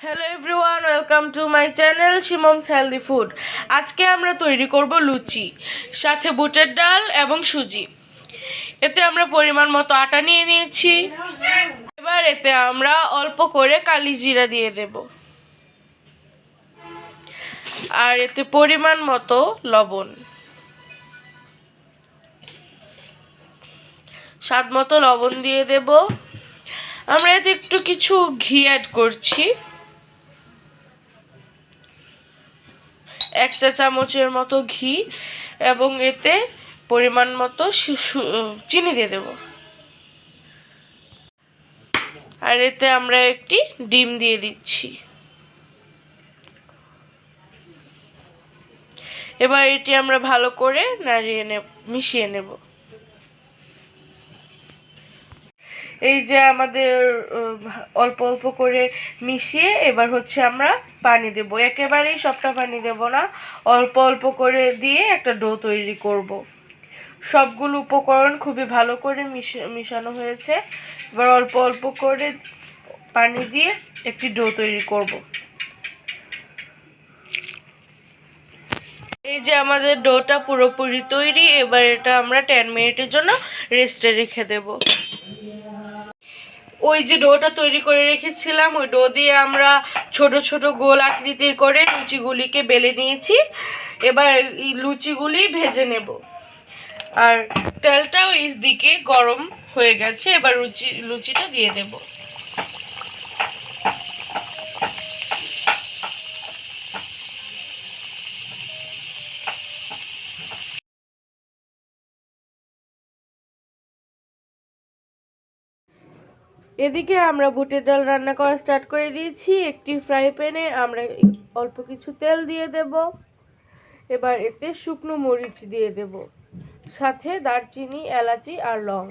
Hello everyone, welcome to my channel শিমমস healthy food. আজকে আমরা তৈরি করব লুচি, সাথে বুটের ডাল এবং সুজি। এতে আমরা পরিমাণ মতো আটা নিয়ে নিয়েছি। এবার এতে আমরা অল্প করে কালি জিরা দিয়ে দেব, আর এতে পরিমাণ মতো লবণ, স্বাদ মতো লবণ দিয়ে দেব। আমরা এতে একটু কিছু ঘি অ্যাড করছি, 1 চা চামচের মতো ঘি, এবং এতে পরিমাণ মতো চিনি দিয়ে দেব। আর এতে আমরা একটি ডিম দিয়ে দিচ্ছি। এবার এটি আমরা ভালো করে মিশিয়ে নেব। এই যে আমাদের অল্প অল্প করে মিশিয়ে এবার আমরা পানি দেব। একেবারেই সবটা পানি দেব না, অল্প অল্প করে দিয়ে একটা ডো তৈরি করব। সবগুলো উপকরণ খুবই ভালো করে মিশানো হয়েছে। এবার অল্প অল্প করে পানি দিয়ে একটি ডো তৈরি করব। এই যে আমাদের ডোটা পুরোপুরি তৈরি। এবার এটা আমরা 10 মিনিটের জন্য রেস্টে রেখে দেব। ওই যে ডোটা তৈরি করে রেখেছিলাম, ওই ডো দিয়ে আমরা ছোট ছোট গোল আকৃতির করে লুচিগুলিকে বেলে নিয়েছি। এবার এই লুচিগুলি ভেজে নেব। আর তেলটাও এই দিকে গরম হয়ে গেছে। এবার লুচিটা দিয়ে দেব। এদিকে আমরা বুটের ডাল রান্না করা স্টার্ট করে দিয়েছি। একটি ফ্রাই প্যানে আমরা অল্প কিছু তেল দিয়ে দেব। এবার এতে শুকনো মরিচ দিয়ে দেব, সাথে দারচিনি, এলাচি আর লং।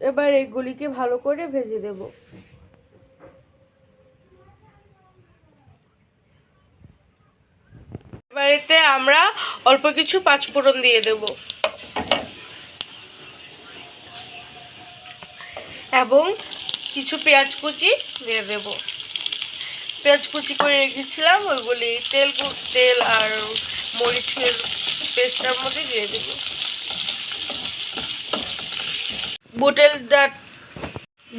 এবার এগুলিকে ভালো করে ভেজে দেব। এবার এতে আমরা অল্প কিছু পাঁচফোড়ন দিয়ে দেব এবং কিছু পেঁয়াজ কুচি দিয়ে দেব। পেঁয়াজ কুচি করে রেখেছিলাম, ওইগুলি তেল আর মরিচের পেস্টটার মধ্যে দিয়ে দেব।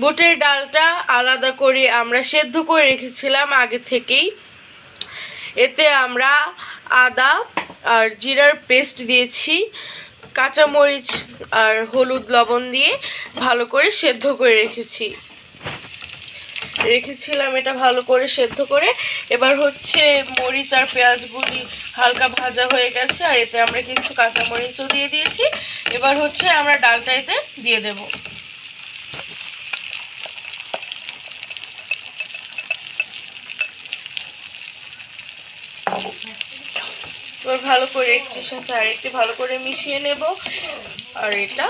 বুটের ডালটা আলাদা করে আমরা সেদ্ধ করে রেখেছিলাম আগে থেকেই। এতে আমরা আদা আর জিরার পেস্ট দিয়েছি, কাঁচামরিচ আর হলুদ লবণ দিয়ে ভালো করে সেদ্ধ করে রেখেছিলাম এটা ভালো করে সেদ্ধ করে। এবার মরিচ আর পেঁয়াজগুলি হালকা ভাজা হয়ে গেছে, আর এতে আমরা কিছু কাঁচামরিচও দিয়ে দিয়েছি। এবার আমরা ডালটা এতে দিয়ে দেব। এবার ভালো করে একটির সাথে আরেকটি ভালো করে মিশিয়ে নেব। আর এটা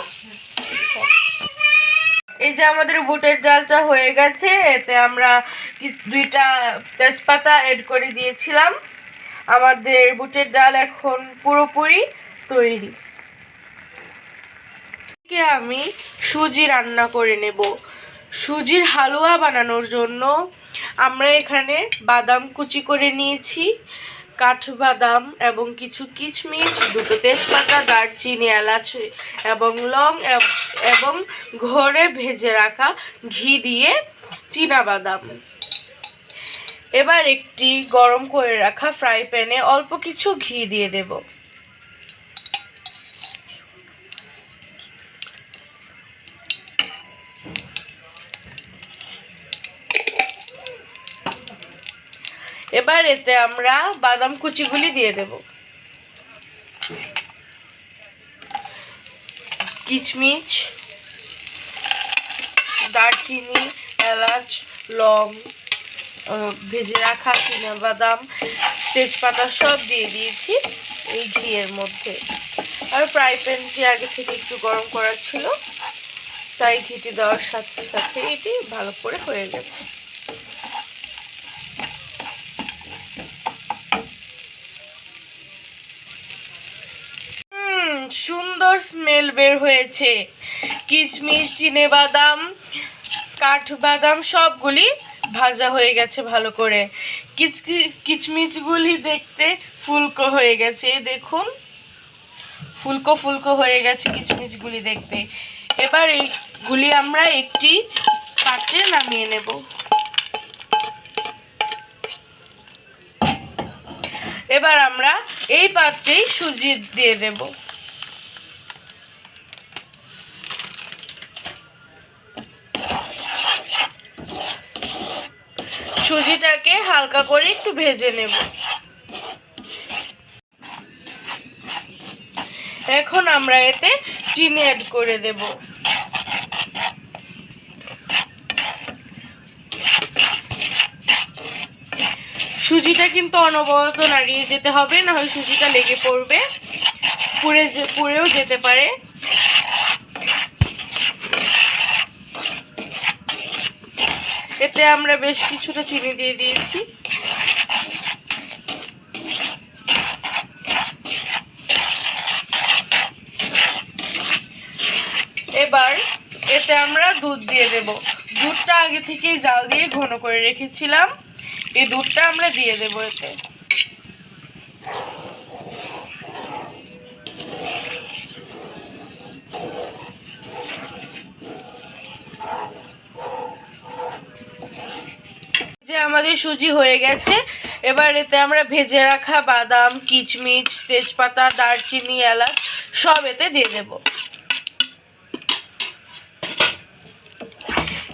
এই যে আমাদের বুটের ডালটা হয়ে গেছে। এতে আমরা 2টা তেজপাতা এড করে দিয়েছিলাম। আমাদের বুটের ডাল এখন পুরোপুরি তৈরি। আমি সুজি রান্না করে নেব। সুজির হালুয়া বানানোর জন্য আমরা এখানে বাদাম কুচি করে নিয়েছি, কাঠবাদাম এবং কিছু কিশমিশ, 2টো তেজপাতা, দারচিনি, এলাচ এবং লং এবং ঘরে ভেজে রাখা ঘি দিয়ে চীনাবাদাম। এবার একটি গরম করে রাখা ফ্রাই প্যানে অল্প কিছু ঘি দিয়ে দেব। এবার এতে আমরা বাদাম কুচিগুলি দিয়ে দেব, কিশমিশ, দারচিনি, এলাচ, লং, ভেজে রাখা চীনাবাদাম, তেজপাতা সব দিয়ে দিয়েছি এই ঘিয়ের মধ্যে। আর ফ্রাই প্যানটি আগে থেকে একটু গরম করা ছিল, তাই ঘিটি দেওয়ার সাথে সাথে এটি ভালো করে হয়ে গেছে। সুন্দর স্মেল বের হয়েছে। কিচমিচ, চিনেবাদাম, কাঠবাদাম সবগুলি ভাজা হয়ে গেছে ভালো করে। কিচমিচগুলি দেখতে ফুলকো হয়ে গেছে, দেখুন ফুলকো ফুলকো হয়ে গেছে কিচমিচগুলি দেখতে। এবার এইগুলি আমরা একটি পাত্রে নামিয়ে নেব। এবার আমরা এই পাত্রেই সুজি দিয়ে দেব। সুজিটাকে হালকা করে একটু ভেজে নেব। এখন আমরা এতে চিনি অ্যাড করে দেব। সুজিটা কিন্তু অনবরত নাড়িয়ে যেতে হবে, না হয় সুজিটা লেগে পড়বে, পুড়েও যেতে পারে। এতে আমরা বেশ কিছুটা চিনি দিয়ে দিয়েছি। এবার এতে আমরা দুধ দিয়ে দেব। দুধটা আগে থেকেই জাল দিয়ে ঘন করে রেখেছিলাম, এই দুধটা আমরা দিয়ে দেব এতে। যে আমাদের সুজি হয়ে গেছে, এবার এতে আমরা ভেজে রাখা বাদাম, কিচমিচ, তেজপাতা, দারচিনি, এলাচ সব এতে দিয়ে দেব।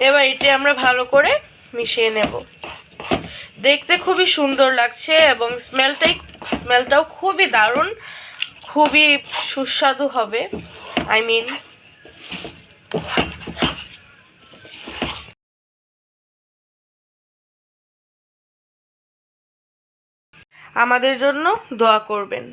এবার এটা আমরা ভালো করে মিশিয়ে নেব। দেখতে খুবই সুন্দর লাগছে এবং স্মেলটাও খুবই দারুণ, খুবই সুস্বাদু হবে। আমাদের জন্য দোয়া করবেন।